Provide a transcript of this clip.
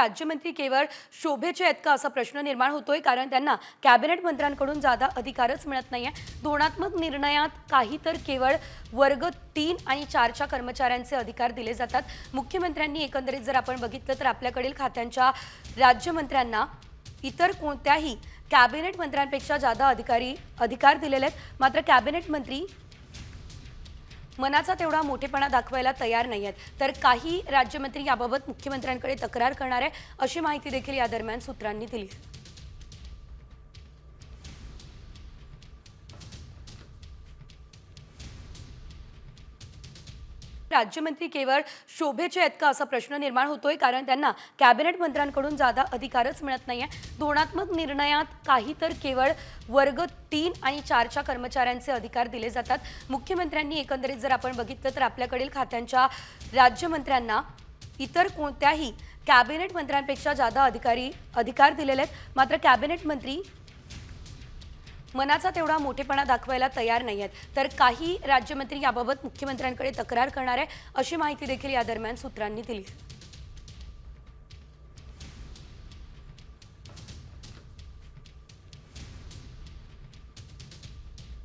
राज्यमंत्री केवळ शोभेचे आहेत का असा प्रश्न निर्माण होतोय, कारण त्यांना कॅबिनेट मंत्र्यांकडून जादा अधिकारच मिळत नाहीये। धोरणात्मक निर्णयात काही तर केवळ वर्ग 3 आणि 4च्या कर्मचाऱ्यांचे अधिकार दिले जातात। मुख्यमंत्र्यांनी एकंदरीत जर आपण बघितलं तर आपल्याकडील खात्यांच्या राज्यमंत्र्यांना इतर कोणत्याही कॅबिनेट मंत्र्यांपेक्षा जादा अधिकार दिलेले आहेत। मात्र कॅबिनेट मंत्री मनाचा तेवढा मोठेपणा दाखवायला तयार नाहीयेत, तर काही राज्यमंत्री याबाबत मुख्यमंत्र्यांकडे तक्रार करणार आहे अशी माहिती देखील या दरम्यान सूत्रांनी दिली। राज्यमंत्री केवळ शोभेचे आहेत का असा प्रश्न निर्माण होतोय, कारण त्यांना कॅबिनेट मंत्र्यांकडून जादा अधिकारच मिळत नाहीये। धोरणात्मक निर्णयात काही तर केवळ वर्ग 3 आणि 4च्या कर्मचाऱ्यांचे अधिकार दिले जातात। मुख्यमंत्र्यांनी एकंदरीत जर आपण बघितलं तर आपल्याकडील खात्यांच्या राज्यमंत्र्यांना इतर कोणत्याही कॅबिनेट मंत्र्यांपेक्षा जादा अधिकार दिलेले आहेत। मात्र कॅबिनेट मंत्री मनाचा तेवढा मोठेपणा दाखवायला तयार नाहीयेत, तर काही राज्यमंत्री याबाबत मुख्यमंत्र्यांकडे तक्रार करणार आहे अशी माहिती देखील या दरम्यान सूत्रांनी दिली।